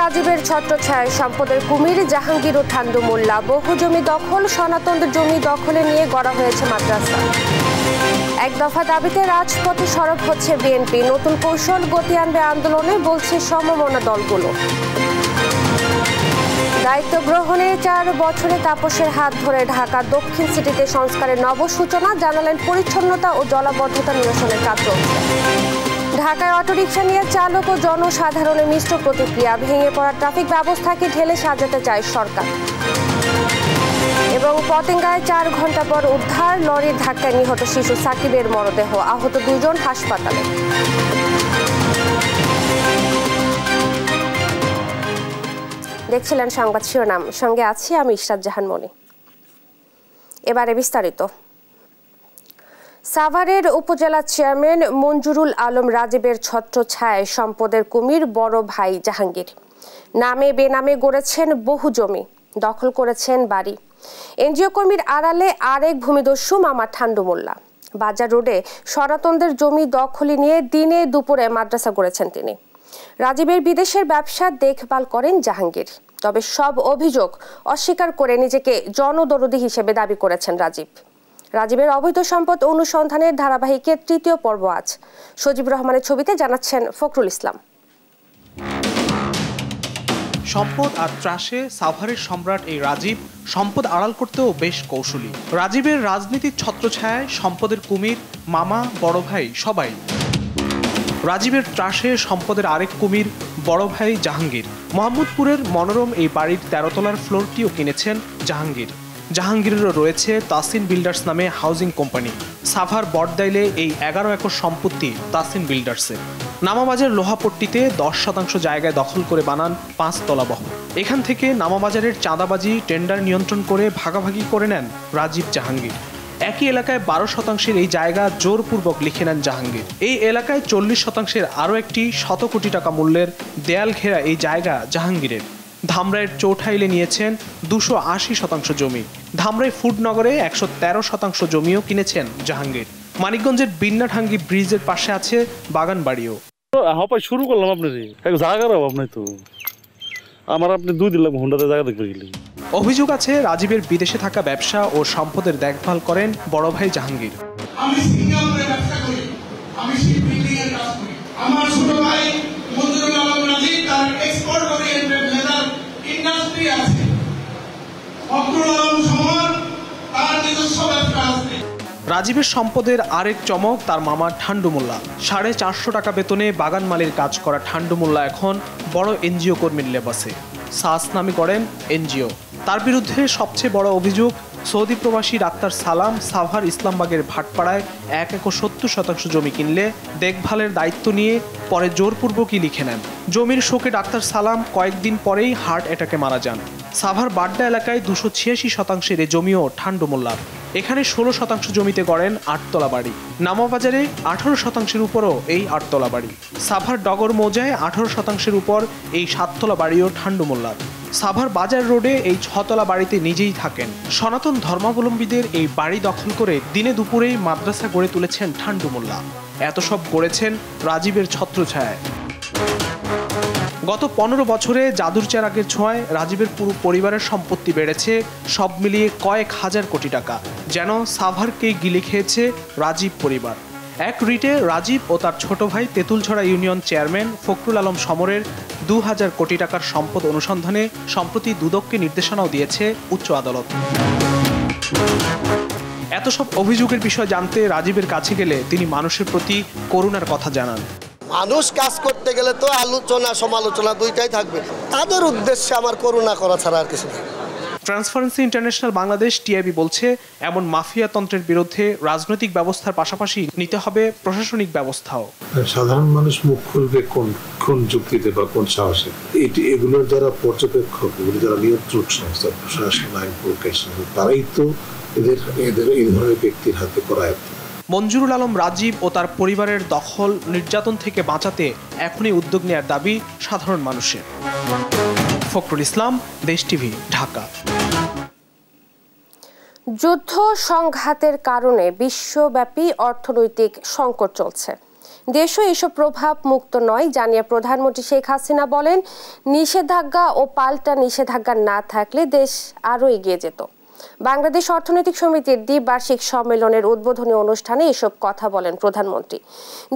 রাজীবের ছত্রছায়ায় সম্পদের কুমির জাহাঙ্গীর ও ঠান্ডু মোল্লা। বহু জমি দখল, সনাতনদের জমি দখলে নিয়ে গড়া হয়েছে মাদ্রাসা। এক দফা দাবিতে রাজপথে সরব হচ্ছে বিএনপি। নতুন কৌশল গতি আনবে আন্দোলনে, বলছে সমমনা দলগুলো। দায়িত্ব গ্রহণে ৪ বছরে তাপসের হাত ধরে ঢাকা দক্ষিণ সিটিতে সংস্কারের নবসূচনা, জানালেন পরিচ্ছন্নতা ও জলাবদ্ধতা নিরসনের কাজ চলছে। ঢাকায় অটোরিকশা নিয়ে চালক ও জনসাধারণের মিশ্র প্রতিক্রিয়া। ভেঙে পড়া ট্রাফিক ব্যবস্থাকে ঢেলে সাজাতে চায় সরকার। এবং পতেঙ্গায় ৪ ঘন্টা পর উদ্ধার, লরির ধাক্কায় নিহত শিশু সাকিবের মরদেহ, আহত 2 জন হাসপাতালে। দেখছিলেন সংবাদ শিরোনাম, সঙ্গে আছি আমি ইশরাত জাহান মনি। এবারে বিস্তারিত। সাভারের উপজেলা চেয়ারম্যান মঞ্জুরুল আলম রাজীবের ছত্রছায়ায় সম্পদের কুমির বড় ভাই জাহাঙ্গীর। নামে বেনামে গড়েছেন বহু জমি, দখল করেছেন বাড়ি। এনজিও কর্মীর আড়ালে আরেক ভূমিদস্যু মামা ঠান্ডু মোল্লা। বাজার রোডে সনাতনদের জমি দখলে নিয়ে দিনে দুপুরে মাদ্রাসা গড়েছেন তিনি। রাজীবের বিদেশের ব্যবসা দেখভাল করেন জাহাঙ্গীর। তবে সব অভিযোগ অস্বীকার করে নিজেকে জনদরদী হিসেবে দাবি করেছেন রাজীবের অবৈধ সম্পদ অনুসন্ধানের ধারাবাহিকের ৩য় পর্ব আজ। সজীব রহমানের ছবিতে জানাচ্ছেন ফখরুল ইসলাম। সম্পদ আর ত্রাসে সাভারের সম্রাট এই রাজীব সম্পদ আড়াল করতেও বেশ কৌশলী। রাজীবের রাজনীতির ছত্রছায়ায় সম্পদের কুমির মামা বড় ভাই সবাই। রাজীবের ত্রাসে সম্পদের আরেক কুমির বড় ভাই জাহাঙ্গীর। মোহাম্মদপুরের মনোরম এই বাড়ির 13 তলার ফ্লোরটিও কিনেছেন জাহাঙ্গীরেরও রয়েছে তাসিন বিল্ডার্স নামে হাউজিং কোম্পানি। সাভার বটদাইলে এই 11 একর সম্পত্তি তাসিন বিল্ডার্সের। নামাবাজার লোহাপট্টিতে 10% জায়গায় দখল করে বানান 5 তলা ভবন। এখান থেকে নামাবাজারের চাঁদাবাজি টেন্ডার নিয়ন্ত্রণ করে ভাগাভাগি করে নেন রাজীব জাহাঙ্গীর। একই এলাকায় 12% এই জায়গা জোরপূর্বক লিখে নেন জাহাঙ্গীর। এই এলাকায় 40% আরও একটি 100 কোটি টাকা মূল্যের দেয়াল ঘেরা এই জায়গা জাহাঙ্গীরের। ধামরাইয়ের চৌঠাইলে নিয়েছেন 280% জমি। ধামরাই ফুডনগরে 113% জমিও কিনেছেন জাহাঙ্গীর। মানিকগঞ্জের বিন্নাঠাঙ্গি ব্রিজের পাশে আছে বাগান বাড়িও। শুরু করলাম আপনার জায়গার অভাব নাই তো, আমার আপনি 2 দিন লাগবে হোন্ডাতে জায়গা দেখতে গেলে। অভিযোগ আছে রাজীবের বিদেশে থাকা ব্যবসা ও সম্পদের দেখভাল করেন বড় ভাই জাহাঙ্গীর। আমি সিঙ্গাপুরে ব্যবসা করি, আমি শিপবিল্ডিং এর কাজ করি। আমার ছোট ভাই মঞ্জুরুল আলম রাজীব তার এক্সপোর্ট ওরিয়েন্টেড লেদার ইন্ডাস্ট্রি আছে। ফখরুল আলম সমান তার নিজস্ব ব্যবসা আছে। রাজীবের সম্পদের আরেক চমক তার মামা ঠান্ডু মোল্লা। 450 টাকা বেতনে বাগান মালির কাজ করা ঠান্ডু মোল্লা এখন বড় এনজিও কর্মীর লেবাসে। সাস নামে করেন এনজিও। তার বিরুদ্ধে সবচেয়ে বড় অভিযোগ, সৌদি প্রবাসী ডাক্তার সালাম সাভার ইসলামবাগের ভাটপাড়ায় 1 একর 70% জমি কিনলে দেখভালের দায়িত্ব নিয়ে পরে জোরপূর্বকই লিখে নেন। জমির শোকে ডাক্তার সালাম কয়েকদিন পরেই হার্ট অ্যাটাকে মারা যান। সাভার বাড্ডা এলাকায় 286% এই জমিও ঠান্ডু মোল্লার। এখানে 16% জমিতে গড়েন 8 তলা বাড়ি। নামাবাজারে 18%-এর উপরও এই 8 তলা বাড়ি। সাভার ডগর মৌজায় 18%-এর উপর এই 7 তলা বাড়িও ঠান্ডু মোল্লার। সাভার বাজার রোডে এই 6 তলা বাড়িতে নিজেই থাকেন। সনাতন ধর্মাবলম্বীদের এই বাড়ি দখল করে দিনে দুপুরেই মাদ্রাসা গড়ে তুলেছেন ঠান্ডু মোল্লা। এত সব গড়েছেন রাজীবের ছত্রছায়ায়। গত 15 বছরে জাদুর চেরাগের ছোঁয়ায় রাজীবের পুরো পরিবারের সম্পত্তি বেড়েছে সব মিলিয়ে কয়েক হাজার কোটি টাকা। যেন সাভারকে গিলে খেয়েছে রাজীব পরিবার। এক রিটে রাজীব ও তার ছোট ভাই তেঁতুলছড়া ইউনিয়ন চেয়ারম্যান ফখরুল আলম সমরের 2000 কোটি টাকার সম্পদ অনুসন্ধানে সম্প্রতি দুদককে নির্দেশনাও দিয়েছে উচ্চ আদালত। এত সব অভিযোগের বিষয় জানতে রাজীবের কাছে গেলে তিনি মানুষের প্রতি করুণার কথা জানান। মানুষ কাজ করতে গেলে তো আলোচনা সমালোচনা দুইটাই থাকবে, তাদের উদ্দেশ্যে আমার করুণা করা ছাড়া আর কিছু নেই। ট্রান্সপারেন্সি ইন্টারন্যাশনাল বাংলাদেশ টিআইবি বলছে, এমন মাফিয়া তন্ত্রের বিরুদ্ধে রাজনৈতিক ব্যবস্থার পাশাপাশি নিতে হবে প্রশাসনিক ব্যবস্থাও। সাধারণ মানুষ মুখ খুলবে কোন যুক্তিতে বা কোন সাহসে? এগুলোর যারা পর্যবেক্ষক, এগুলো যারা নিয়ন্ত্রক সংস্থা, প্রশাসন, আইন প্রশাসন, তারাই তো এদের এই ধরনের ব্যক্তির হাতে করায়ত্ত। মঞ্জুরুল আলম রাজীব ও তার পরিবারের দখল নির্যাতন থেকে বাঁচাতে এখনই উদ্যোগ নেয়ার দাবি সাধারণ মানুষের। ফখরুল ইসলাম, দেশ টিভি, ঢাকা। যুদ্ধ সংঘাতের কারণে বিশ্বব্যাপী অর্থনৈতিক সংকট চলছে। দেশও এসব প্রভাব মুক্ত নয় জানিয়ে প্রধানমন্ত্রী শেখ হাসিনা বলেন, নিষেধাজ্ঞা ও পাল্টা নিষেধাজ্ঞা না থাকলে দেশ আরও এগিয়ে যেত। বাংলাদেশ অর্থনৈতিক সমিতির দ্বিবার্ষিক সম্মেলনের উদ্বোধনী অনুষ্ঠানে এসব কথা বলেন প্রধানমন্ত্রী।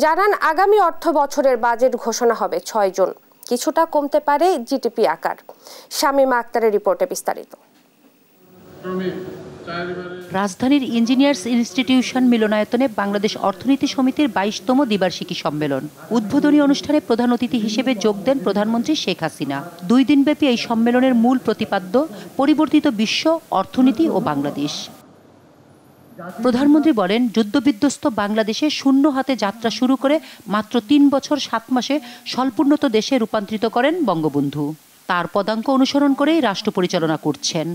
জানান, আগামী অর্থ বছরের বাজেট ঘোষণা হবে 6 জুন। কিছুটা কমতে পারে জিডিপি আকার। শামীমা আক্তারের রিপোর্টে বিস্তারিত। রাজধানীর ইঞ্জিনিয়ার্স ইনস্টিটিউশন মিলনায়তনে বাংলাদেশ অর্থনীতি সমিতির 22তম দ্বিবার্ষিকী সম্মেলন। উদ্বোধনী অনুষ্ঠানে প্রধান অতিথি হিসেবে যোগ দেন প্রধানমন্ত্রী শেখ হাসিনা। 2 দিনব্যাপী এই সম্মেলনের মূল প্রতিপাদ্য পরিবর্তিত বিশ্ব, অর্থনীতি ও বাংলাদেশ। প্রধানমন্ত্রী বলেন, যুদ্ধবিধ্বস্ত বাংলাদেশে শূন্য হাতে যাত্রা শুরু করে মাত্র 3 বছর 7 মাসে স্বল্পোন্নত দেশে রূপান্তরিত করেন বঙ্গবন্ধু। তার পদাঙ্ক অনুসরণ করেই রাষ্ট্র পরিচালনা করছেন।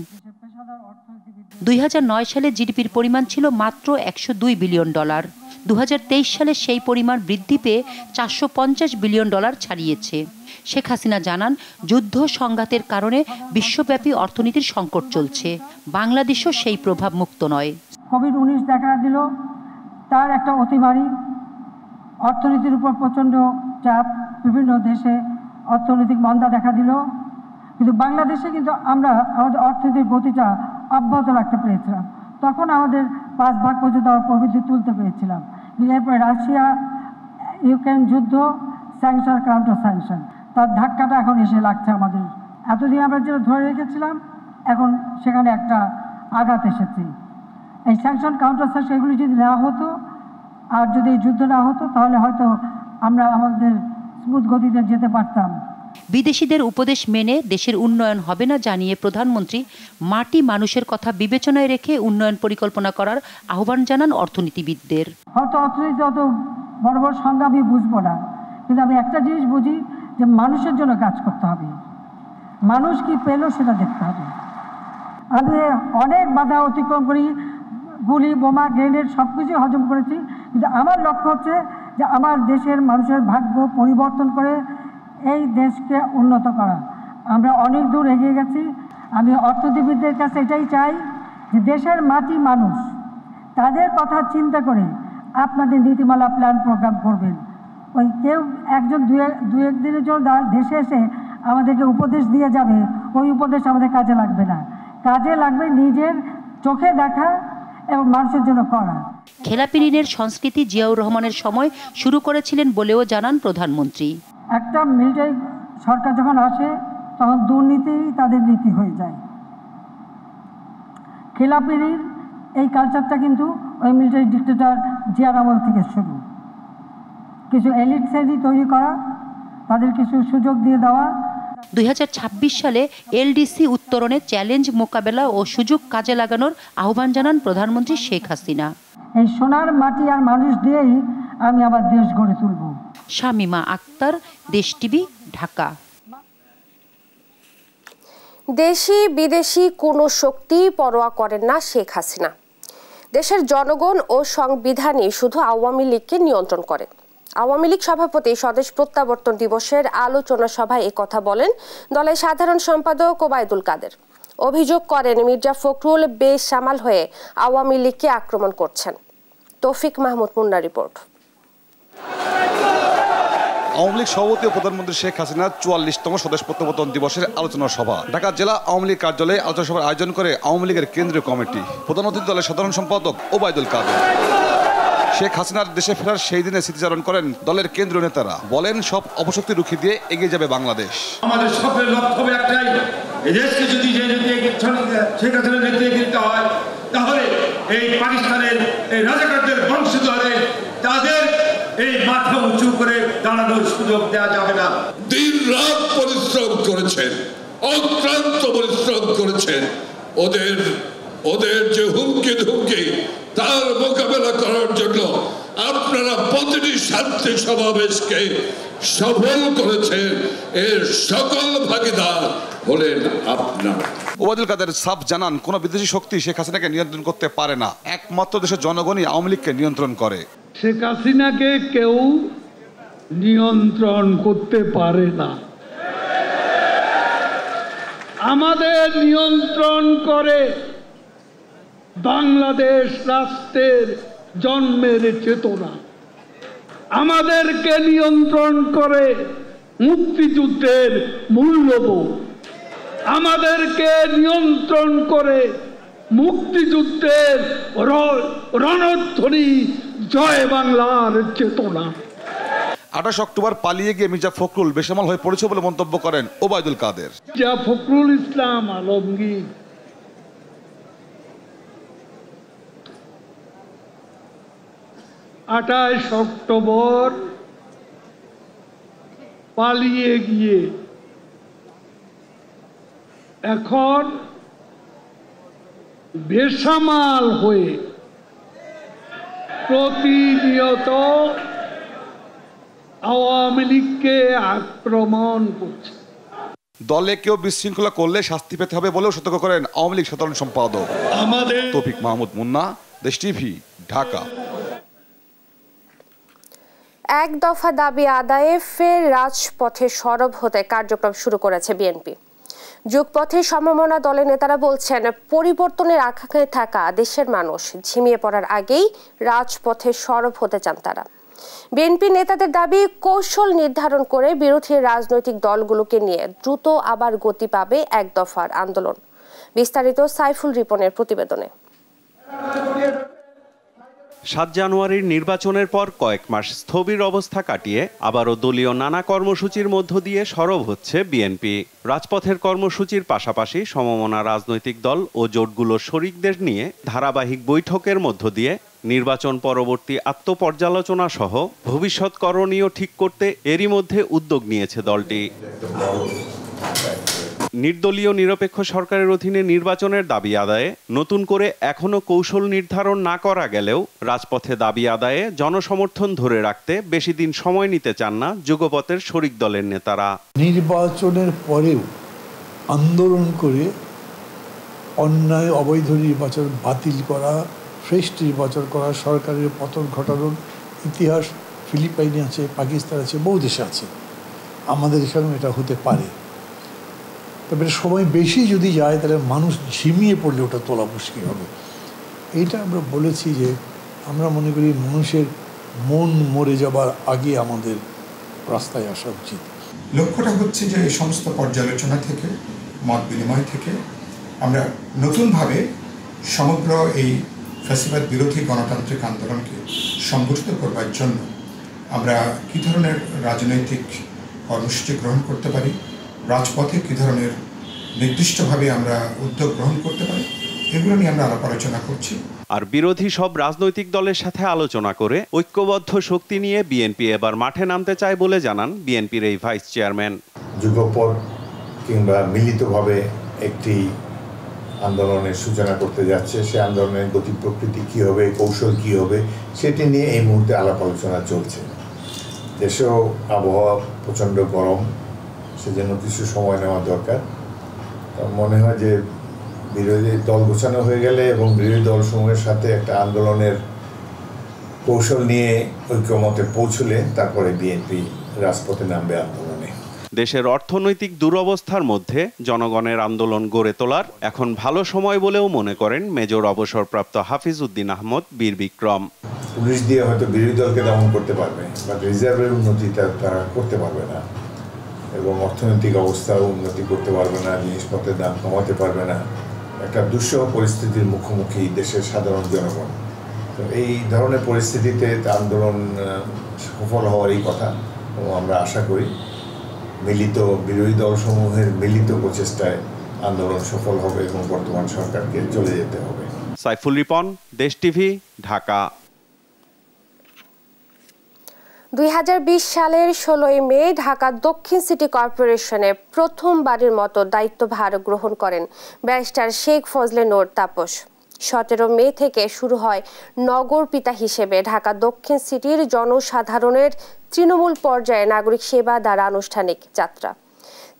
2009 সালে জিডিপির পরিমাণ ছিল মাত্র $102 বিলিয়ন। 2023 সালে সেই পরিমাণ বৃদ্ধি পেয়ে $450 বিলিয়ন ছাড়িয়েছে। শেখ হাসিনা জানান, যুদ্ধ সংঘাতের কারণে বিশ্বব্যাপী অর্থনীতির সংকট চলছে। বাংলাদেশও সেই প্রভাব মুক্ত নয়। কোভিড-19 দেখা দিল, তার একটা অতিমারি, অর্থনীতির উপর প্রচণ্ড চাপ, বিভিন্ন দেশে অর্থনৈতিক মন্দা দেখা দিল। কিন্তু বাংলাদেশে কিন্তু আমরা আমাদের অর্থনীতির গতিটা অব্যাহত রাখতে পেরেছিলাম। তখন আমাদের 5 ভাগ পর্যন্ত প্রবৃদ্ধি তুলতে পেরেছিলাম। এরপরে রাশিয়া ইউক্রেন যুদ্ধ, স্যাংশন কাউন্টার স্যাংশন, তার ধাক্কাটা এখন এসে লাগছে আমাদের। এতদিন আমরা যেটা ধরে রেখেছিলাম, এখন সেখানে একটা আঘাত এসেছে। এই স্যাংশন কাউন্টার স্যাংশন এগুলি যদি না হতো, আর যদি এই যুদ্ধ না হতো, তাহলে হয়তো আমরা আমাদের স্মুথ গতিতে যেতে পারতাম। বিদেশিদের উপদেশ মেনে দেশের উন্নয়ন হবে না জানিয়ে প্রধানমন্ত্রী মাটি মানুষের কথা বিবেচনায় রেখে উন্নয়ন পরিকল্পনা করার আহ্বান জানান অর্থনীতিবিদদের। হয়তো অর্থনীতি অত বড় বড় সংজ্ঞা আমি বুঝবো না, কিন্তু আমি একটা জিনিস বুঝি যে মানুষের জন্য কাজ করতে হবে, মানুষ কি পেল সেটা দেখতে হবে। আমি অনেক বাধা অতিক্রম করি, গুলি, বোমা, গ্রেনেড সব কিছুই হজম করেছি, কিন্তু আমার লক্ষ্য হচ্ছে যে আমার দেশের মানুষের ভাগ্য পরিবর্তন করে এই দেশকে উন্নত করা। আমরা অনেক দূর এগিয়ে গেছি। আমি অর্থনীতিবিদদের কাছে এটাই চাই যে দেশের মাটি মানুষ, তাদের কথা চিন্তা করে আপনাদের নীতিমালা প্ল্যান প্রোগ্রাম করবেন। ওই কেউ একজন দু এক দিনের জন্য দেশে এসে আমাদেরকে উপদেশ দিয়ে যাবে, ওই উপদেশ আমাদের কাজে লাগবে না। কাজে লাগবে নিজের চোখে দেখা এবং মানুষের জন্য করা। খেলাপি ঋণের সংস্কৃতি জিয়াউর রহমানের সময় শুরু করেছিলেন বলেও জানান প্রধানমন্ত্রী। একটা মিলিটারি সরকার যখন আসে, তখন দুর্নীতি তাদের নীতি হয়ে যায়। খেলাপি ঋণ এই কালচারটা কিন্তু ওই মিলিটারি ডিক্টেটর জিয়ার আমল থেকে শুরু। কিছু এলিট শ্রেণী তৈরি করা, তাদের কিছু সুযোগ দিয়ে দেওয়া। 2026 সালে এলডিসি উত্তরণে চ্যালেঞ্জ মোকাবেলা ও সুযোগ কাজে লাগানোর আহ্বান জানান প্রধানমন্ত্রী শেখ হাসিনা। এই সোনার মাটি আর মানুষ দিয়েই আমি আমার দেশ গড়ে তুলব। শামীমা আক্তার, দেশ টিভি, ঢাকা। দেশি বিদেশি কোনো শক্তি পরোয়া করেন না শেখ হাসিনা। দেশের জনগণ ও সংবিধানই শুধু আওয়ামী লীগকে নিয়ন্ত্রণ করে। আওয়ামী লীগ সভাপতি স্বদেশ প্রত্যাবর্তন দিবসের আলোচনা সভায় একথা বলেন দলের সাধারণ সম্পাদক ওবায়দুল কাদের। অভিযোগ করেন মির্জা ফখরুল বেসামাল হয়ে আওয়ামী লীগকে আক্রমণ করছেন। তৌফিক মাহমুদ মুন্নার রিপোর্ট। আওয়ামী লীগ সভাপতি ও প্রধানমন্ত্রী শেখ হাসিনার 44তম স্বদেশ প্রত্যাবর্তন দিবসের আলোচনা সভা ঢাকা জেলা আওয়ামী লীগ কার্যালয়ে আলোচনা সভার আয়োজন করে আওয়ামী লীগের কেন্দ্রীয় কমিটি। প্রধান অতিথি দলের সাধারণ সম্পাদক ওবায়দুল কাদের। শেখ হাসিনার দেশে ফেরার সেই দিনে স্মৃতিচারণ করেন দলের কেন্দ্রীয় নেতারা। বলেন, সব অপশক্তি রুখে দিয়ে এগিয়ে যাবে বাংলাদেশ। আমাদের সকলের লক্ষ্য হবে একটাই, এই দেশকে যদি শেখ হাসিনার নেতৃত্বে দিতে হয়, তাহলে এই পাকিস্তানের এই রাজাকারদের বংশধরের তাদের এই মাথা উঁচু করে দাঁড়ানোর সুযোগ দেওয়া যাবে না। দিন রাত পরিশ্রম করেছেন, অক্লান্ত পরিশ্রম করেছেন। ওদের যে হুমকি ধুমকি, তার মোকাবেলা করার জন্য আপনারা প্রতিটি শান্তি সমাবেশকে সফল করেছেন। এর সকল ভাগীদার হলেন আপনারা। ওবায়দুল কাদের সাফ জানান, কোন বিদেশি শক্তি শেখ হাসিনাকে নিয়ন্ত্রণ করতে পারে না। একমাত্র দেশের জনগণই আওয়ামী লীগকে নিয়ন্ত্রণ করে। শেখ হাসিনাকে কেউ নিয়ন্ত্রণ করতে পারে না। আমাদের নিয়ন্ত্রণ করে বাংলাদেশ রাষ্ট্রের জন্মের চেতনা। আমাদেরকে নিয়ন্ত্রণ করে মুক্তিযুদ্ধের মূল্যবোধ, আমাদেরকে নিয়ন্ত্রণ করে মুক্তিযুদ্ধের রণধ্বনি, জয় বাংলার চেতনা। 28 অক্টোবর পালিয়ে গিয়ে মির্জা ফখরুল বেসামাল হয়ে পড়েছে বলে মন্তব্য করেন ওবায়দুল কাদের। মির্জা ফখরুল ইসলাম আলমগীর 28 অক্টোবর পালিয়ে গিয়ে এখন বেসামাল হয়ে প্রতিনিয়ত আওয়ামী লীগকে আক্রমণ করছে। দলে কেউ বিশৃঙ্খলা করলে শাস্তি পেতে হবে বলেও সতর্ক করেন আওয়ামী লীগ সাধারণ সম্পাদক তৌফিক মাহমুদ মুন্না, দেশ টিভি, ঢাকা। এক দফা দাবি আদায়ে ফের রাজপথে সরব হতে কার্যক্রম শুরু করেছে বিএনপি। যুগপথে সমমনা দলের নেতারা বলছেন, পরিবর্তনের আকাঙ্ক্ষায় থাকা দেশের মানুষ ঝিমিয়ে পড়ার আগেই রাজপথে সরব হতে চান তারা। বিএনপি নেতাদের দাবি, কৌশল নির্ধারণ করে বিরোধী রাজনৈতিক দলগুলোকে নিয়ে দ্রুত আবার গতি পাবে এক দফার আন্দোলন। বিস্তারিত সাইফুল রিপনের প্রতিবেদনে। 7 জানুয়ারির নির্বাচনের পর কয়েক মাস স্থবির অবস্থা কাটিয়ে আবারও দলীয় নানা কর্মসূচির মধ্য দিয়ে সরব হচ্ছে বিএনপি। রাজপথের কর্মসূচির পাশাপাশি সমমনা রাজনৈতিক দল ও জোটগুলোর শরিকদের নিয়ে ধারাবাহিক বৈঠকের মধ্য দিয়ে নির্বাচন পরবর্তী আত্মপর্যালোচনা সহ ভবিষ্যৎ করণীয় ঠিক করতে এরই মধ্যে উদ্যোগ নিয়েছে দলটি। নির্দলীয় নিরপেক্ষ সরকারের অধীনে নির্বাচনের দাবি আদায়ে নতুন করে এখনো কৌশল নির্ধারণ না করা গেলেও রাজপথে দাবি আদায়ে জনসমর্থন ধরে রাখতে বেশি দিন সময় নিতে চান না যুগপথের শরিক দলের নেতারা। নির্বাচনের পরেও আন্দোলন করে অন্যায় অবৈধ নির্বাচন বাতিল করা, ফ্রেশ নির্বাচন করা, সরকারের পতন ঘটানোর ইতিহাস ফিলিপাইনে আছে, পাকিস্তান আছে, বহু দেশে আছে। আমাদের এখানেও এটা হতে পারে। তবে সময় বেশি যদি যায় তাহলে মানুষ ঝিমিয়ে পড়লে ওটা তোলা মুশকিল হবে। এইটা আমরা বলেছি যে আমরা মনে করি মানুষের মন মরে যাবার আগে আমাদের রাস্তায় আসা উচিত। লক্ষ্যটা হচ্ছে যে এই সমস্ত পর্যালোচনা থেকে, মত বিনিময় থেকে আমরা নতুনভাবে সমগ্র এই ফ্যাসিবাদ বিরোধী গণতান্ত্রিক আন্দোলনকে সংগঠিত করবার জন্য আমরা কী ধরনের রাজনৈতিক কর্মসূচি গ্রহণ করতে পারি, রাজপথে কী ধরনের নির্দিষ্টভাবে আমরা উদ্যোগ গ্রহণ করতে পারি, এগুলো নিয়ে আমরা আলাপ আলোচনা করছি। আর বিরোধী সব রাজনৈতিক দলের সাথে আলোচনা করে ঐক্যবদ্ধ শক্তি নিয়ে বিএনপি এবার মাঠে নামতে চায় বলে জানান বিএনপির এই ভাইস চেয়ারম্যান। যুগপৎ কিংবা মিলিতভাবে একটি আন্দোলনের সূচনা করতে যাচ্ছে। সে আন্দোলনের গতি প্রকৃতি কী হবে, কৌশল কী হবে, সেটি নিয়ে এই মুহূর্তে আলাপ আলোচনা চলছে। দেশেও আবহাওয়া প্রচণ্ড গরম, সেজন্য কিছু সময় নেওয়া দরকার। মনে হয় যে বিরোধী দল গোছানো হয়ে গেলে এবং বিরোধী দলসমূহের সাথে একটা আন্দোলনের কৌশল নিয়ে ঐক্যমতে পৌঁছলে তারপরে বিএনপি রাজপথে নামবে আন্দোলনে। দেশের অর্থনৈতিক দুরবস্থার মধ্যে জনগণের আন্দোলন গড়ে তোলার এখন ভালো সময় বলেও মনে করেন মেজর অবসরপ্রাপ্ত হাফিজ উদ্দিন আহমদ বীর বিক্রম। পুলিশ দিয়ে হয়তো বিরোধী দলকে দমন করতে পারবে, বাট রিজার্ভের উন্নতিটা তারা করতে পারবে না এবং অর্থনৈতিক অবস্থাও উন্নতি করতে পারবে না, জিনিসপত্রের দাম কমাতে পারবে না। একটা দুঃসহ পরিস্থিতির মুখোমুখি দেশের সাধারণ জনগণ। তো এই ধরনের পরিস্থিতিতে আন্দোলন সফল হওয়ারই কথা এবং আমরা আশা করি মিলিত বিরোধী দলসমূহের মিলিত প্রচেষ্টায় আন্দোলন সফল হবে এবং বর্তমান সরকারকে চলে যেতে হবে। সাইফুল রিপন, দেশ টিভি, ঢাকা। 2020 সালের 16 মে ঢাকা দক্ষিণ সিটি কর্পোরেশনে প্রথমবারের মতো দায়িত্বভার গ্রহণ করেন ব্যারিস্টার শেখ ফজলে নূর তাপস। 17 মে থেকে শুরু হয় নগর পিতা হিসেবে ঢাকা দক্ষিণ সিটির জনসাধারণের তৃণমূল পর্যায়ে নাগরিক সেবা দ্বারা আনুষ্ঠানিক যাত্রা।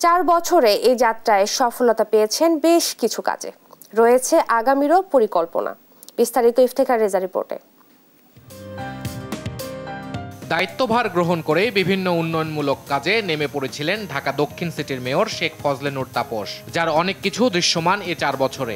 4 বছরে এই যাত্রায় সফলতা পেয়েছেন বেশ কিছু কাজে, রয়েছে আগামীরও পরিকল্পনা। বিস্তারিত ইফতেখার রেজা রিপোর্টে। দায়িত্বভার গ্রহণ করে বিভিন্ন উন্নয়নমূলক কাজে নেমে পড়েছিলেন ঢাকা দক্ষিণ সিটির মেয়র শেখ ফজলে নূর তাপস, যার অনেক কিছু দৃশ্যমান এ 4 বছরে।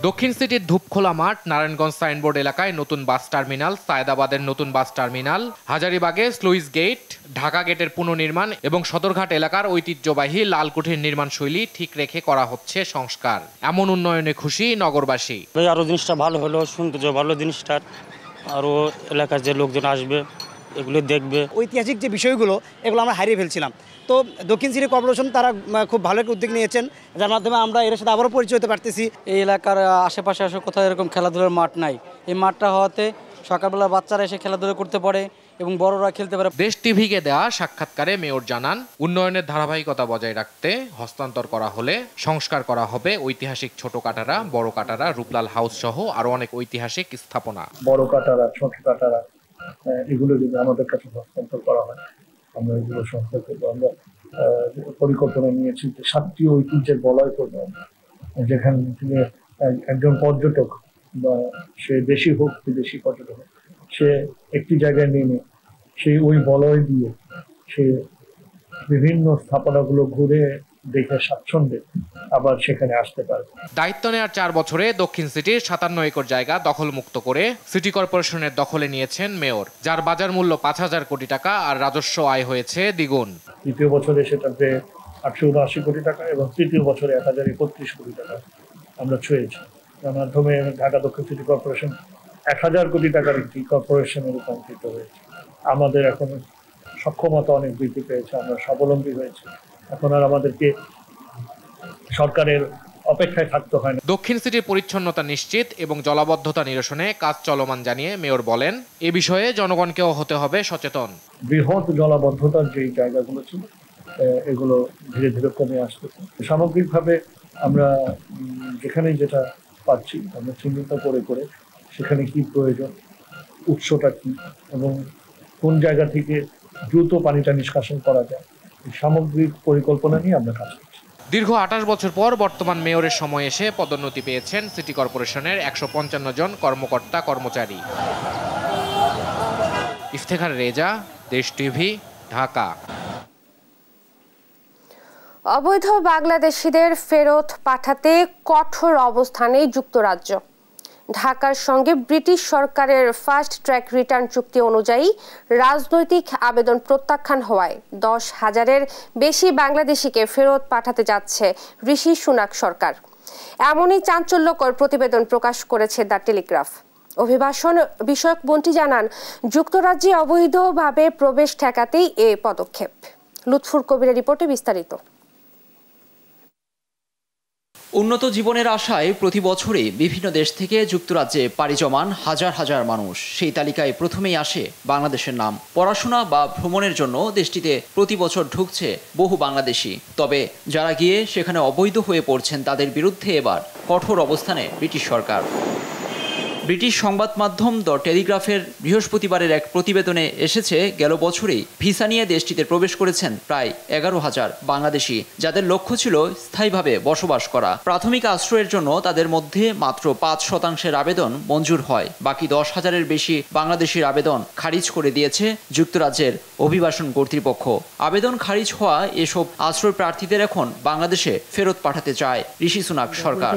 দক্ষিণ সিটির ধূপখোলা মাঠ, নারায়ণগঞ্জ সাইনবোর্ড এলাকায় নতুন বাস টার্মিনাল, সায়েদাবাদের নতুন বাস টার্মিনাল, হাজারীবাগে স্লুইস গেট, ঢাকা গেটের পুনর্নির্মাণ এবং সদরঘাট এলাকার ঐতিহ্যবাহী লালকুঠির নির্মাণ শৈলী ঠিক রেখে করা হচ্ছে সংস্কার। এমন উন্নয়নে খুশি নগরবাসী। আরো জিনিসটা ভালো হলো, সৌন্দর্য ভালো জিনিসটার, আরো এলাকার যে লোকজন আসবে এগুলো দেখবে। ঐতিহাসিক যে বিষয়গুলো এগুলো আমরা হারিয়ে ফেলছিলাম। তো দক্ষিণ সিটি কর্পোরেশন তারা খুব ভালো একটা উদ্যোগ নিয়েছেন, যার মাধ্যমে আমরা এর সাথে আবারও পরিচয় হতে পারতেছি। এই এলাকার আশেপাশে আসলে কোথাও এরকম খেলাধুলার মাঠ নাই। এই মাঠটা হওয়াতে সকালবেলা বাচ্চারা এসে খেলাধুলা করতে পারে এবং বড়রা খেলতে পারে। দেশ টিভিকে দেওয়া সাক্ষাৎকারে মেয়র জানান, উন্নয়নের ধারাবাহিকতা বজায় রাখতে হস্তান্তর করা হলে সংস্কার করা হবে ঐতিহাসিক ছোট কাটারা, বড় কাটারা, রূপলাল হাউস সহ আরো অনেক ঐতিহাসিক স্থাপনা। বড় কাটারা, ছোট কাটারা, এগুলো যদি আমাদের কাছে হস্তান্তর করা হয় আমরা এগুলো সংস্কার করবো। আমরা পরিকল্পনা নিয়েছি যে 7টি ঐতিহ্যের বলয় করবো, যেখান থেকে একজন পর্যটক বা সে দেশি হোক বিদেশি পর্যটক হোক, সে একটি জায়গায় নেমে সেই ওই বলয় দিয়ে সে বিভিন্ন স্থাপনাগুলো ঘুরে দেখে স্বাচ্ছন্দ্যে আবার সেখানে আসতে পারবে। দায়িত্ব নেওয়ার 4 বছরে দক্ষিণ সিটির 57 একর জায়গা দখলমুক্ত করে সিটি কর্পোরেশনের দখলে নিয়েছেন মেয়র, যার বাজার মূল্য 5000 কোটি টাকা আর রাজস্ব আয় হয়েছে দ্বিগুণ। দ্বিতীয় বছরে সেটাতে 879 কোটি টাকা এবং তৃতীয় বছরে 1031 কোটি টাকা আমরা ছুঁয়েছি। তার মাধ্যমে ঢাকা দক্ষিণ সিটি কর্পোরেশন 1000 কোটি টাকার একটি কর্পোরেশনে রূপান্তরিত হয়েছে। আমাদের এখন সক্ষমতা অনেক বৃদ্ধি পেয়েছে, আমরা স্বাবলম্বী হয়েছি। এখন আর আমাদেরকে সরকারের অপেক্ষায় থাকতে হয় না। দক্ষিণ সিটির পরিচ্ছন্নতা নিশ্চিত এবং জলাবদ্ধতা নিরসনে কাজ চলমান জানিয়ে মেয়র বলেন, এ বিষয়ে জনগণকেও হতে হবে সচেতন। বৃহৎ জলাবদ্ধতার যে জায়গাগুলো ছিল এগুলো ধীরে ধীরে কমে আসতেছে। সামগ্রিকভাবে আমরা যেখানেই যেটা পাচ্ছি আমরা চিহ্নিত করে করে সেখানে কি প্রয়োজন, উৎসটা কি এবং কোন জায়গা থেকে দ্রুত পানিটা নিষ্কাশন করা যায়, সামগ্রিক পরিকল্পনা নিয়ে আমরা কাজ করছি। দীর্ঘ 28 বছর পর বর্তমান মেয়রের সময় এসে পদোন্নতি পেয়েছেন সিটি কর্পোরেশনের 155 জন কর্মকর্তা কর্মচারী। ইফতেখার রেজা, দেশ টিভি, ঢাকা। অবৈধ বাংলাদেশিদের ফেরত পাঠাতে কঠোর অবস্থানে যুক্তরাজ্য। ঢাকার সঙ্গে ব্রিটিশ সরকারের ফাস্ট ট্র্যাক রিটার্ন চুক্তি অনুযায়ী রাজনৈতিক আবেদন প্রত্যাখ্যান হওয়ায় 10,000-এর বেশি বাংলাদেশিকে ফেরত পাঠাতে যাচ্ছে ঋষি সুনাক সরকার। এমনই চাঞ্চল্যকর প্রতিবেদন প্রকাশ করেছে দ্য টেলিগ্রাফ। অভিবাসন বিষয়ক মন্ত্রী জানান, যুক্তরাজ্যে অবৈধভাবে প্রবেশ ঠেকাতেই এ পদক্ষেপ। লুৎফুর কবিরের রিপোর্টে বিস্তারিত। উন্নত জীবনের আশায় প্রতি বছরই বিভিন্ন দেশ থেকে যুক্তরাজ্যে পাড়ি জমান হাজার হাজার মানুষ। সেই তালিকায় প্রথমেই আসে বাংলাদেশের নাম। পড়াশোনা বা ভ্রমণের জন্য দেশটিতে প্রতি বছর ঢুকছে বহু বাংলাদেশি। তবে যারা গিয়ে সেখানে অবৈধ হয়ে পড়ছেন তাদের বিরুদ্ধে এবার কঠোর অবস্থানে ব্রিটিশ সরকার। ব্রিটিশ সংবাদ মাধ্যম দ্য টেলিগ্রাফের বৃহস্পতিবারের এক প্রতিবেদনে এসেছে, গেল বছরেই ভিসা নিয়ে দেশটিতে প্রবেশ করেছেন প্রায় 11,000 বাংলাদেশি, যাদের লক্ষ্য ছিল স্থায়ীভাবে বসবাস করা। প্রাথমিক আশ্রয়ের জন্য তাদের মধ্যে মাত্র 5% আবেদন মঞ্জুর হয়। বাকি 10,000-এর বেশি বাংলাদেশির আবেদন খারিজ করে দিয়েছে যুক্তরাজ্যের অভিবাসন কর্তৃপক্ষ। আবেদন খারিজ হওয়া এসব আশ্রয় প্রার্থীদের এখন বাংলাদেশে ফেরত পাঠাতে চায় ঋষি সুনাক সরকার।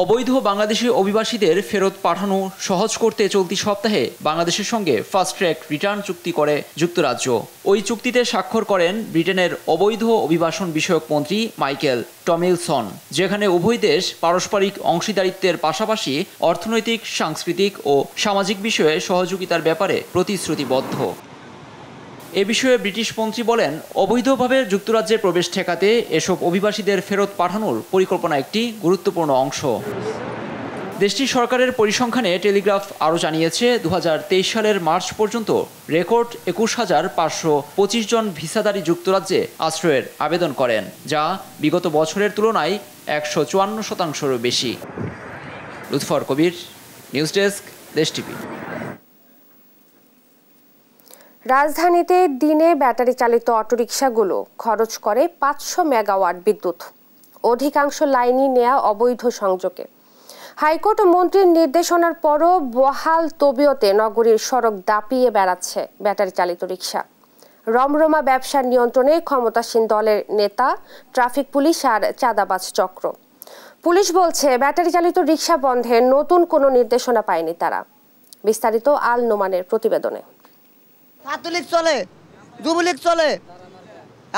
অবৈধ বাংলাদেশি অভিবাসীদের ফেরত পাঠানো সহজ করতে চলতি সপ্তাহে বাংলাদেশের সঙ্গে ফাস্ট ট্র্যাক রিটার্ন চুক্তি করে যুক্তরাজ্য। ওই চুক্তিতে স্বাক্ষর করেন ব্রিটেনের অবৈধ অভিবাসন বিষয়ক মন্ত্রী মাইকেল টমিলসন, যেখানে উভয় দেশ পারস্পরিক অংশীদারিত্বের পাশাপাশি অর্থনৈতিক, সাংস্কৃতিক ও সামাজিক বিষয়ে সহযোগিতার ব্যাপারে প্রতিশ্রুতিবদ্ধ। এ বিষয়ে ব্রিটিশ মন্ত্রী বলেন, অবৈধভাবে যুক্তরাজ্যে প্রবেশ ঠেকাতে এসব অভিবাসীদের ফেরত পাঠানোর পরিকল্পনা একটি গুরুত্বপূর্ণ অংশ। দেশটির সরকারের পরিসংখ্যানে টেলিগ্রাফ আরও জানিয়েছে, 2023 সালের মার্চ পর্যন্ত রেকর্ড 21,525 জন ভিসাধারী যুক্তরাজ্যে আশ্রয়ের আবেদন করেন, যা বিগত বছরের তুলনায় 154%-রও বেশি। লুৎফর কবির, নিউজ ডেস্ক, দেশ টিভি। রাজধানীতে দিনে ব্যাটারি চালিত অটোরিকশাগুলো খরচ করে 500 মেগাওয়াট বিদ্যুৎ। অধিকাংশ লাইনই নেয়া অবৈধ সংযোগে। হাইকোর্ট ও মন্ত্রীর নির্দেশনার পরও বহাল তবিয়তে নগরীর সড়ক দাপিয়ে বেড়াচ্ছে ব্যাটারি চালিত রিকশা। রমরমা ব্যবসার নিয়ন্ত্রণে ক্ষমতাসীন দলের নেতা, ট্রাফিক পুলিশ আর চাঁদাবাজ চক্র। পুলিশ বলছে ব্যাটারি চালিত রিকশা বন্ধে নতুন কোনো নির্দেশনা পায়নি তারা। বিস্তারিত আল নোমানের প্রতিবেদনে। ছাত্রলীগ চলে, যুবলীগ চলে,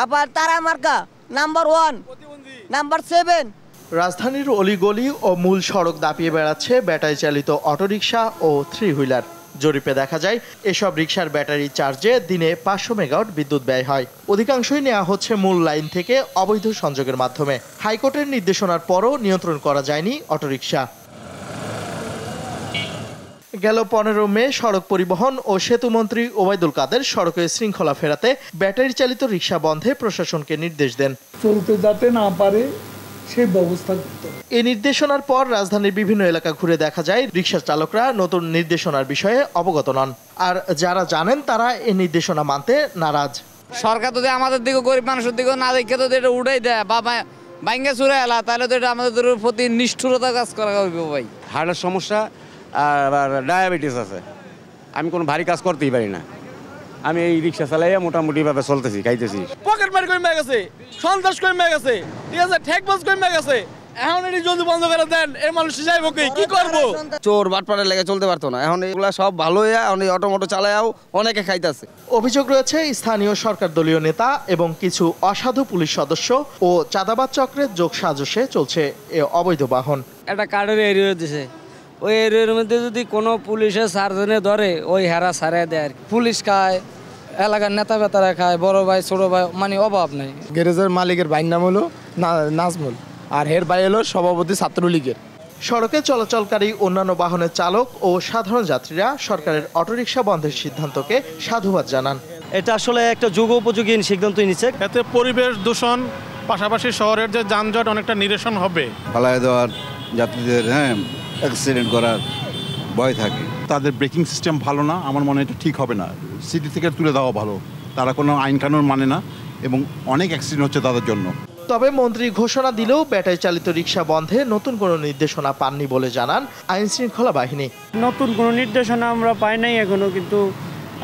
আবার তারা মার্কা নাম্বার 1, নাম্বার 7। রাজধানীর অলিগলি ও মূল সড়ক দাপিয়ে বেড়াচ্ছে ব্যাটারি চালিত অটোরিকশা ও 3 হুইলার। জরিপে দেখা যায় এসব রিকশার ব্যাটারি চার্জে দিনে 500 মেগাওয়াট বিদ্যুৎ ব্যয় হয়। অধিকাংশই নেওয়া হচ্ছে মূল লাইন থেকে অবৈধ সংযোগের মাধ্যমে। হাইকোর্টের নির্দেশনার পরও নিয়ন্ত্রণ করা যায়নি অটোরিকশা। গেল 15 মে সড়ক পরিবহন ও সেতুমন্ত্রী ওবায়দুল কাদের সড়কে শৃঙ্খলা ফেরাতে ব্যাটারি চালিত রিকশা বন্ধে প্রশাসনকে নির্দেশ দেন। চলতে যাতে না পারে সেই ব্যবস্থা করতে। এই নির্দেশনার পর রাজধানীর বিভিন্ন এলাকা ঘুরে দেখা যায় রিকশা চালকরা নতুন নির্দেশনার বিষয়ে অবগত নন, আর যারা জানেন তারা এই নির্দেশনা মানতে নারাজ। সরকার যদি আমাদের দিকে গরিব মানুষের দিকে না দেখে তো এটা উঠাই দেয় বা ভাঙ্গে চুরে এলা, তাহলে তো এটা আমাদের প্রতি নিষ্ঠুরতা কাজ করা হবে ভাই। হার্টের সমস্যা আর ডায়াবেটিস আছে, আমি কোনো ভারী কাজ করতেই পারি না। আমি এই রিক্সা চালাইয়া মোটামুটি ভাবে চলতেছি, খাইতেছি। পকেট মারি কমে গেছে, সন্ত্রাস কমে গেছে, ঠিক আছে, ঠেকবাজ কমে গেছে। এখন এটি জলদি বন্ধ করে দেন, এই মানুষ যাইব কি করব? চোর বাটপাড়ের লেগে চলতে পারতো না, এখন এগুলা সব ভালো হইয়া এখন এই অটোমোটো চালায়াও অনেকে খাইতেছে। অভিযোগ রয়েছে স্থানীয় সরকার দলীয় নেতা এবং কিছু অসাধু পুলিশ সদস্য ও চাঁদাবাজ চক্রের যোগ সাজসে চলছে এ অবৈধ বাহন। একটা কার্ডের এরিয়া দিছে, ওই এরিয়ার মধ্যে যদি কোনো পুলিশের সার্জনে ধরে ওই হেরা সারাই দেয়। পুলিশ খায়, এলাকার নেতা বেতারা খায়, বড় ভাই ছোট ভাই, মানে অভাব নেই। গ্যারেজের মালিকের ভাইয়ের নাম হলো নাজমুল, আর হের ভাই হলো সভাপতি ছাত্রলীগের। সড়কে চলাচলকারী অন্যান্য বাহনের চালক ও সাধারণ যাত্রীরা সরকারের অটোরিকশা বন্ধের সিদ্ধান্তকে সাধুবাদ জানান। এটা আসলে একটা যুগোপযোগী সিদ্ধান্ত নিচ্ছে। এতে পরিবেশ দূষণ পাশাপাশি শহরের যে যানজট অনেকটা নিরসন হবে। পালায় দেওয়ার যাত্রীদের অ্যাক্সিডেন্ট করার ভয় থাকে। তাদের ব্রেকিং সিস্টেম ভালো না, আমার মনে হয় এটা ঠিক হবে না। সিটি থেকে তুলে দেওয়া ভালো, তারা কোনো আইন কানুন মানে না এবং অনেক অ্যাক্সিডেন্ট হচ্ছে তাদের জন্য। তবে মন্ত্রী ঘোষণা দিলেও ব্যাটারি চালিত রিকশা বন্ধে নতুন কোনো নির্দেশনা পাননি বলে জানান আইন শৃঙ্খলা বাহিনী। নতুন কোনো নির্দেশনা আমরা পাই নাই এখনো, কিন্তু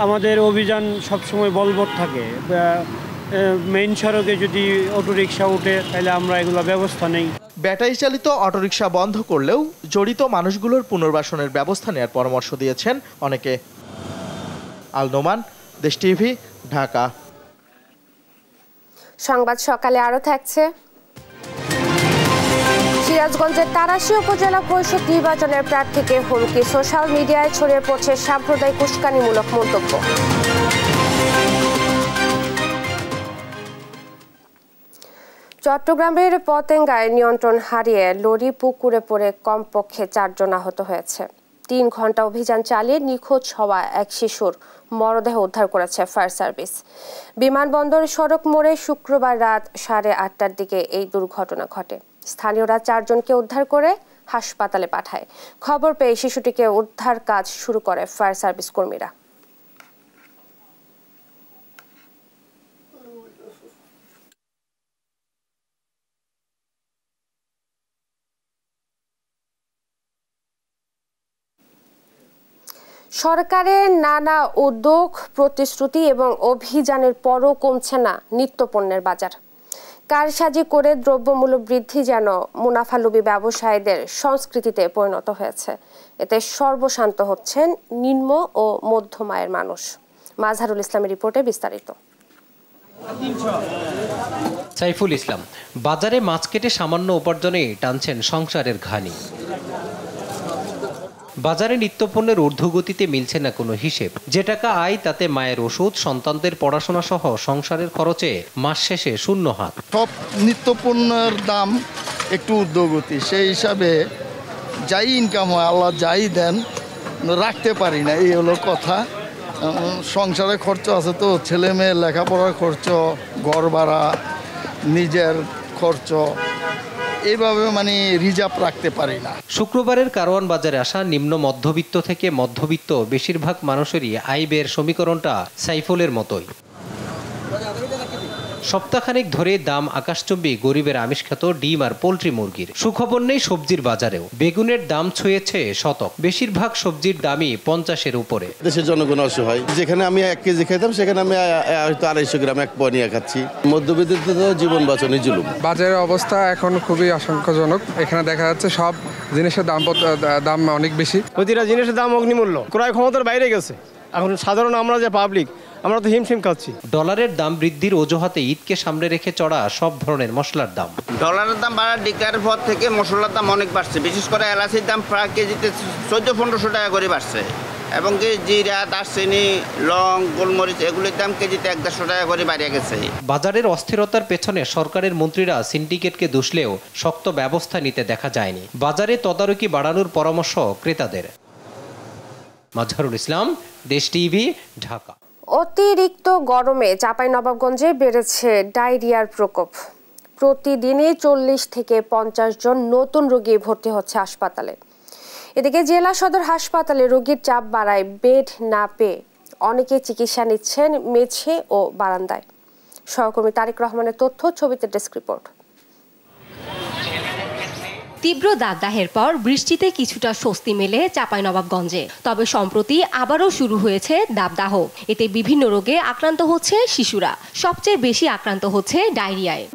আমাদের অভিযান সবসময় বলবৎ থাকে। মেইন সড়কে যদি অটোরিকশা উঠে তাহলে আমরা এগুলো ব্যবস্থা নেই। ব্যাটারি চালিত অটোরিকশা বন্ধ করলেও জড়িত মানুষগুলোর পুনর্বাসনের ব্যবস্থা নেওয়ার পরামর্শ দিয়েছেন অনেকে। আল নোমান, দেশ টিভি, ঢাকা। সংবাদ সকালে আরো থাকছে। সিরাজগঞ্জের তারাশী উপজেলা পরিষদ নির্বাচনের প্রার্থীকে হুমকি, সোশ্যাল মিডিয়ায় ছড়িয়ে পড়ছে সাম্প্রদায়িক উস্কানিমূলক মন্তব্য। চট্টগ্রামের পতেঙ্গায় নিয়ন্ত্রণ হারিয়ে লরি পুকুরে পড়ে কমপক্ষে 4 জন আহত হয়েছে। 3 ঘন্টা অভিযান চালিয়ে নিখোঁজ হওয়া এক শিশুর মরদেহ উদ্ধার করেছে ফায়ার সার্ভিস। বিমানবন্দর সড়ক মোড়ে শুক্রবার রাত 8:30টার দিকে এই দুর্ঘটনা ঘটে। স্থানীয়রা 4 জনকে উদ্ধার করে হাসপাতালে পাঠায়। খবর পেয়ে শিশুটিকে উদ্ধার কাজ শুরু করে ফায়ার সার্ভিস কর্মীরা। সরকারের নানা উদ্যোগ, প্রতিশ্রুতি এবং অভিযানের পরও কমছে না নিত্যপণ্যের বাজার। কারসাজি করে দ্রব্যমূল্য বৃদ্ধি যেন মুনাফালোভী ব্যবসায়ীদের সংস্কৃতিতে পরিণত হয়েছে। এতে সর্বশান্ত হচ্ছেন নিম্ন ও মধ্যম আয়ের মানুষ। মাজহারুল ইসলামের রিপোর্টে বিস্তারিত। সাইফুল ইসলাম বাজারে মাছ কেটে সামান্য উপার্জনে টানছেন সংসারের ঘানি। বাজারে নিত্যপণ্যের ঊর্ধ্বগতিতে মিলছে না কোনো হিসেব। যে টাকা আয় তাতে মায়ের ওষুধ, সন্তানদের পড়াশোনা সহ সংসারের খরচে মাস শেষে শূন্য হাত। সব নিত্যপণ্যের দাম একটু ঊর্ধ্বগতি, সেই হিসাবে যাই ইনকাম হয় আল্লাহ যাই দেন রাখতে পারি না, এই হলো কথা। সংসারে খরচ আছে তো, ছেলে মেয়ের লেখাপড়ার খরচ, ঘর ভাড়া, নিজের খরচ, এইভাবে মানে রিজার্ভ রাখতে পারি না। শুক্রবারের কারওয়ান বাজারে আসা নিম্ন মধ্যবিত্ত থেকে মধ্যবিত্ত বেশিরভাগ মানুষেরই আয় ব্যয়ের সমীকরণটা সাইফুলের মতোই। সপ্তাহখানেক ধরে দাম আকাশচুম্বী গরিবের আমিষখ্যাত ডিম আর পোল্ট্রি মুরগির। সুখবর নেই সবজির বাজারেও। বেগুনের দাম ছুঁয়েছে শতক। বেশিরভাগ সবজির দামই 50-এর উপরে। দেশের জনগণ অসহায়। যেখানে আমি 1 কেজি খেতাম সেখানে আমি হয়তো 250 গ্রাম 1 পোয়া নিয়ে খাচ্ছি। মধ্যবিত্ত জীবন বাঁচানোর জুলুম। বাজারের অবস্থা এখন খুবই আশঙ্কাজনক। এখানে দেখা যাচ্ছে সব জিনিসের দাম অনেক বেশি। প্রতিটা জিনিসের দাম অগ্নিমূল্য, ক্রয় ক্ষমতার বাইরে গেছে। এখন সাধারণ আমরা যে পাবলিক, আমরা তো হিমশিম খাচ্ছি। ডলারের দাম বৃদ্ধির অজুহাতে ঈদকে সামনে রেখে চড়া সব ধরনের মশলার দাম। ডলারের দাম বাড়ার ডিক্লারের পর থেকে মশলার দাম অনেক বাড়ছে। বিশেষ করে এলাচির দাম প্রায় কেজিতে 1400-1500 টাকা করে বাড়ছে, এবং কি জিরা, দারচিনি, লং, গোলমরিচ এগুলির দাম কেজিতে 150 টাকা করে বাড়িয়ে গেছে। বাজারের অস্থিরতার পেছনে সরকারের মন্ত্রীরা সিন্ডিকেটকে দুষলেও শক্ত ব্যবস্থা নিতে দেখা যায়নি। বাজারে তদারকি বাড়ানোর পরামর্শ ক্রেতাদের। মাজহারুল ইসলাম, দেশ টিভি, ঢাকা। অতিরিক্ত গরমে চাঁপাইনবাবগঞ্জে বেড়েছে ডায়রিয়ার প্রকোপ। প্রতিদিনই 40 থেকে 50 জন নতুন রোগী ভর্তি হচ্ছে হাসপাতালে। এদিকে জেলা সদর হাসপাতালে রোগীর চাপ বাড়ায় বেড না পেয়ে অনেকে চিকিৎসা নিচ্ছেন মেঝে ও বারান্দায়। সহকর্মী তারেক রহমানের তথ্য, ছবিতে ডেস্ক রিপোর্ট। তীব্র দাবদাহের পর বৃষ্টিতে কিছুটা স্বস্তি মেলে চাঁপাইনবাবগঞ্জে। তবে সম্প্রতি আবারও শুরু হয়েছে দাবদাহ। এতে বিভিন্ন রোগে আক্রান্ত হচ্ছে শিশুরা। সবচেয়ে বেশি আক্রান্ত হচ্ছে ডায়রিয়ায়।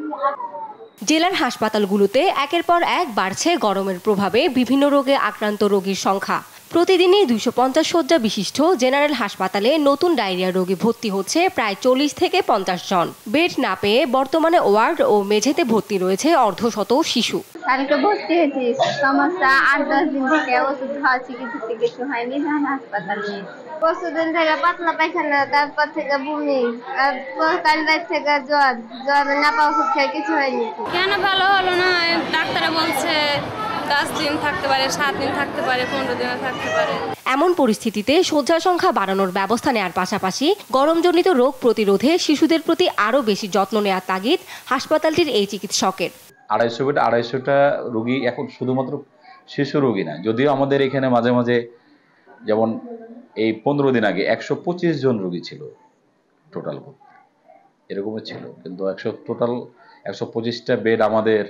জেলার হাসপাতালগুলোতে একের পর এক বাড়ছে গরমের প্রভাবে বিভিন্ন রোগে আক্রান্ত রোগীর সংখ্যা। প্রতিদিনই 250 শয্যা বিশিষ্ট জেনারেল হাসপাতালে নতুন ডায়রিয়া রোগী ভর্তি হচ্ছে প্রায় 40 থেকে 50 জন। বেড না পেয়ে বর্তমানে ওয়ার্ড ও মেঝেতে ভর্তি রয়েছে অর্ধশত শিশু। কালকে ভর্তি হয়েছি, সমস্যা 8-10 দিন থেকে ওষুধ খাওয়াচ্ছি, কিছু হয়নি। হাসপাতালে পরশুদিন থেকে পাতলা পায়খানা, তারপর থেকে বমি, কাল রাত থেকে জ্বর নাপা ওষুধ খেয়ে কিছু হয়নি। কেন ভালো হলো না? ডাক্তার বলছে 10 দিন থাকতে পারে, 7 দিন থাকতে পারে, 15 দিন থাকতে পারে। এমন পরিস্থিতিতে শয্যা সংখ্যা বাড়ানোর ব্যবস্থা নেওয়ার পাশাপাশি গরমজনিত রোগ প্রতিরোধে শিশুদের প্রতি আরও বেশি যত্ন নেওয়ার তাগিদ হাসপাতালটির এই চিকিৎসকের। 250টা রোগী এখন শুধুমাত্র শিশু রোগী না, যদিও আমাদের এখানে মাঝে মাঝে, যেমন এই 15 দিন আগে 125 জন রোগী ছিল টোটাল, এরকমই ছিল, কিন্তু টোটাল 125টা বেড আমাদের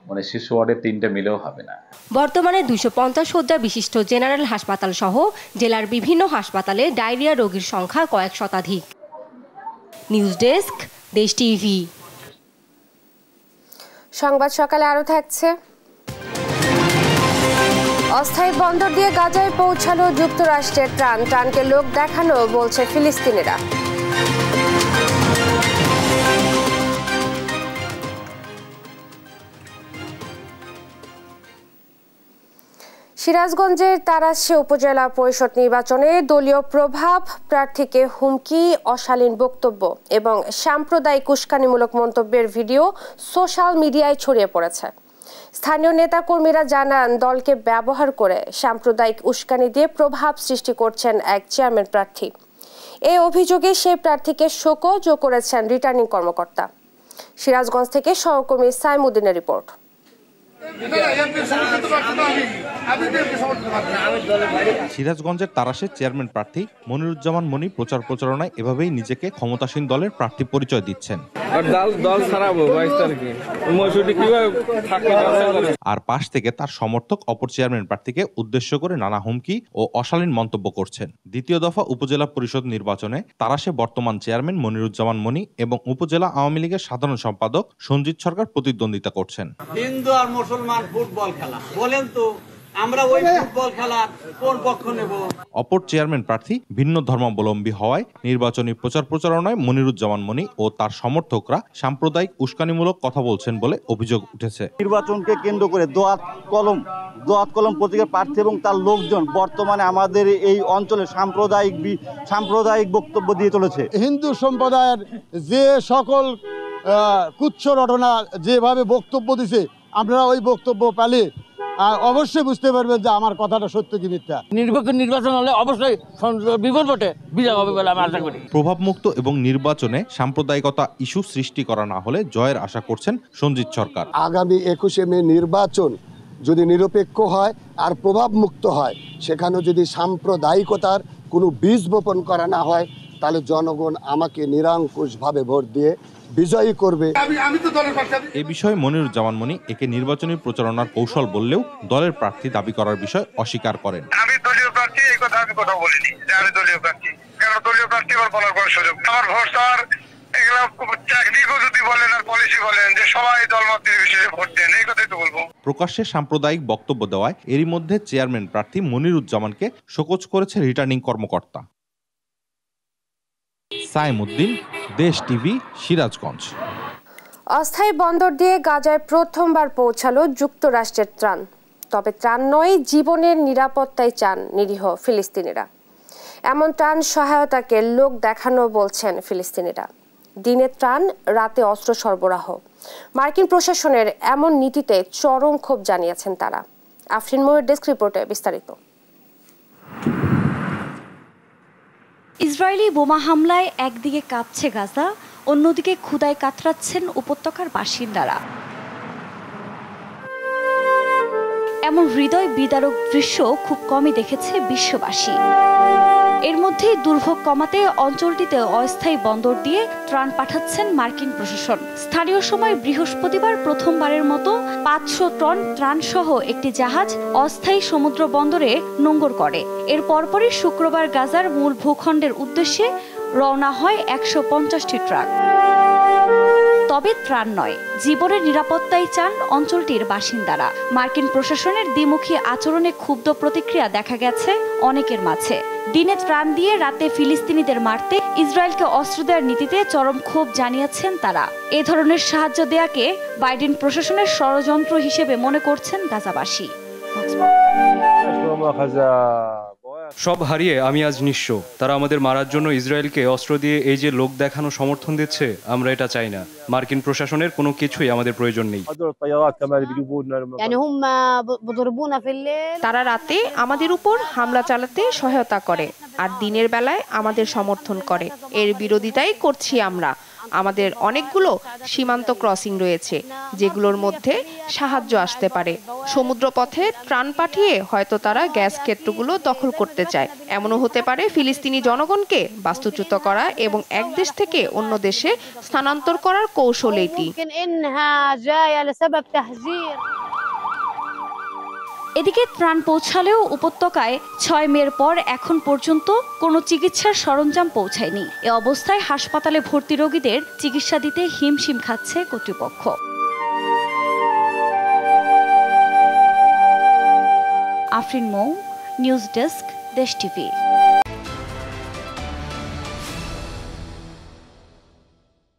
মানে শিশু ওয়ার্ডে 3টা মিলেও হবে না। বর্তমানে 250 শয্যা বিশিষ্ট জেনারেল হাসপাতাল সহ জেলার বিভিন্ন হাসপাতালে ডায়রিয়া রোগীর সংখ্যা কয়েক শতাধিক। নিউজ ডেস্ক, দেশ টিভি। সংবাদ সকালে আরো থাকছে। অস্থায়ী বন্দর দিয়ে গাজায় পৌঁছালো যুক্তরাষ্ট্রের ট্রানকে লোক দেখানো বলছে ফিলিস্তিনিরা। সিরাজগঞ্জের তারাশী উপজেলা পরিষদ নির্বাচনে দলীয় প্রভাব, প্রার্থীকে হুমকি, অশালীন বক্তব্য এবং সাম্প্রদায়িক উস্কানিমূলক মন্তব্যের ভিডিও সোশ্যাল মিডিয়ায় ছড়িয়ে পড়েছে। স্থানীয় নেতাকর্মীরা জানান, দলকে ব্যবহার করে সাম্প্রদায়িক উস্কানি দিয়ে প্রভাব সৃষ্টি করছেন এক চেয়ারম্যান প্রার্থী। এই অভিযোগে সেই প্রার্থীকে শোকজও করেছেন রিটার্নিং কর্মকর্তা। সিরাজগঞ্জ থেকে সহকর্মী সাইমুদ্দিনের রিপোর্ট। সিরাজগঞ্জের তারাশের চেয়ারম্যান প্রার্থী মনিরুজ্জামান মনি প্রচার প্রচারণায় এভাবেই নিজেকে ক্ষমতাসীন দলের প্রার্থী পরিচয় দিচ্ছেন। আর পাশ থেকে তার সমর্থক অপর চেয়ারম্যান প্রার্থীকে উদ্দেশ্য করে নানা হুমকি ও অশালীন মন্তব্য করছেন। দ্বিতীয় দফা উপজেলা পরিষদ নির্বাচনে তারাশে বর্তমান চেয়ারম্যান মনিরুজ্জামান মনি এবং উপজেলা আওয়ামী লীগের সাধারণ সম্পাদক সঞ্জিত সরকার প্রতিদ্বন্দ্বিতা করছেন। হিন্দু আর মুসলমান ফুটবল খেলা, বলেন তো আমরা ওই ফুটবল খেলার কোন পক্ষ নেব? অপর চেয়ারম্যান প্রার্থী ভিন্ন ধর্মাবলম্বী হওয়ায় নির্বাচনী প্রচার প্রচারণায় মনিরুজ্জামান মনি ও তার সমর্থকরা সাম্প্রদায়িক উস্কানিমূলক কথা বলছেন বলে অভিযোগ উঠেছে। নির্বাচনকে কেন্দ্র করে দোয়াত কলম প্রতীকের প্রার্থী এবং তার লোকজন বর্তমানে আমাদের এই অঞ্চলে সাম্প্রদায়িক বক্তব্য দিয়ে চলেছে। হিন্দু সম্প্রদায়ের যে সকল কুচ্ছ রটনা যেভাবে বক্তব্য দিছে, আপনারা ওই বক্তব্য পেলে অবশ্যই বুঝতে পারবেন যে আমার কথাটা সত্য কি মিথ্যা। নির্বাচন হলে অবশ্যই বিপুল ভোটে বিজয় হবে বলে আমি আশা করি। প্রভাবমুক্ত এবং নির্বাচনে সাম্প্রদায়িকতা ইস্যু সৃষ্টি করা না হলে জয়ের আশা করছেন সঞ্জিত সরকার। আগামী 21শে মে নির্বাচন যদি নিরপেক্ষ হয় আর প্রভাবমুক্ত হয়, সেখানে যদি সাম্প্রদায়িকতার কোনো বীজ বপন করা না হয়, তাহলে জনগণ আমাকে নিরঙ্কুশভাবে ভোট দিয়ে বিজয়ী করবে। এ বিষয়ে মনিরুজ্জামান মনি একে নির্বাচনী প্রচারণার কৌশল বললেও দলের প্রার্থী দাবি করার বিষয় অস্বীকার করেন। আমি দলীয় প্রার্থী, এই কথা আমি কোথাও বলিনি যে আমি দলীয় প্রার্থী। কারণ দলীয় প্রার্থী আবার বলার কোনো সুযোগ আমার ভোট আর এগুলো টেকনিকও যদি বলেন আর পলিসি বলেন যে সবাই দলমত নির্বিশেষে ভোট দেন, এই কথাই তো বলবো। প্রকাশ্যে সাম্প্রদায়িক বক্তব্য দেওয়ায় এরই মধ্যে চেয়ারম্যান প্রার্থী মনিরুজ্জামানকে শোকজ করেছে রিটার্নিং কর্মকর্তা। সাইমউদ্দিন, দেশ টিভি, সিরাজগঞ্জ। অস্থায়ী বন্দর দিয়ে গাজায় প্রথমবার পৌঁছালো যুক্তরাষ্ট্রের ত্রাণ। তবে ত্রাণ নয়, জীবনের নিরাপত্তায় চান নিরীহ ফিলিস্তিনিরা। এমন ত্রাণ সহায়তাকে লোক দেখানো বলছেন ফিলিস্তিনিরা। দিনে ত্রাণ, রাতে অস্ত্র সরবরাহ। মার্কিন প্রশাসনের এমন নীতিতে চরম ক্ষোভ জানিয়েছেন তারা। আফরিন মোয়ের ডেস্ক রিপোর্টে বিস্তারিত। ইসরায়েলি বোমা হামলায় একদিকে কাঁপছে গাজা, অন্যদিকে ক্ষুধায় কাতরাচ্ছেন উপত্যকার বাসিন্দারা। এমন হৃদয় বিদারক দৃশ্য খুব কমই দেখেছে বিশ্ববাসী। এর মধ্যেই দুর্ভোগ কমাতে অঞ্চলটিতে অস্থায়ী বন্দর দিয়ে ত্রাণ পাঠাচ্ছেন মার্কিন প্রশাসন। স্থানীয় সময় বৃহস্পতিবার প্রথমবারের মতো 500 টন ত্রাণ সহ একটি জাহাজ অস্থায়ী সমুদ্র বন্দরে নোঙর করে। এর পরপরই শুক্রবার গাজার মূল ভূখণ্ডের উদ্দেশ্যে রওনা হয় 150টি ট্রাক। তবে ত্রাণ নয়, জীবনের নিরাপত্তাই চান অঞ্চলটির বাসিন্দারা। মার্কিন প্রশাসনের দ্বিমুখী আচরণে ক্ষুব্ধ প্রতিক্রিয়া দেখা গেছে অনেকের মাঝে। দিনে ত্রাণ দিয়ে রাতে ফিলিস্তিনিদের মারতে ইসরায়েলকে অস্ত্র দেওয়ার নীতিতে চরম ক্ষোভ জানিয়েছেন তারা। এ ধরনের সাহায্য দেয়াকে বাইডেন প্রশাসনের ষড়যন্ত্র হিসেবে মনে করছেন গাজাবাসী। সব হারিয়ে আমি আজ নিঃস্ব। তারা আমাদের মারার জন্য ইসরায়েলকে অস্ত্র দিয়ে এই যে লোক দেখানো সমর্থন দিচ্ছে, আমরা এটা চাই না। মার্কিন প্রশাসনের কোনো কিছুই আমাদের প্রয়োজন নেই। তারা রাতে আমাদের উপর হামলা চালাতে সহায়তা করে আর দিনের বেলায় আমাদের সমর্থন করে। এর বিরোধিতাই করছি আমরা। আমাদের অনেকগুলো সীমান্ত ক্রসিং রয়েছে যেগুলোর মধ্যে সাহায্য আসতে পারে। সমুদ্র পথে ত্রাণ পাঠিয়ে হয়তো তারা গ্যাস ক্ষেত্রগুলো দখল করতে চায়। এমনও হতে পারে ফিলিস্তিনি জনগণকে বাস্তুচ্যুত করা এবং এক দেশ থেকে অন্য দেশে স্থানান্তর করার কৌশল এটি। এদিকে ত্রাণ পৌঁছালেও উপত্যকায় 6 মের পর এখন পর্যন্ত কোনো চিকিৎসার সরঞ্জাম পৌঁছায়নি। এ অবস্থায় হাসপাতালে ভর্তি রোগীদের চিকিৎসা দিতে হিমশিম খাচ্ছে কর্তৃপক্ষ। আফরিন মৌ, নিউজ ডেস্ক, দেশ টিভি।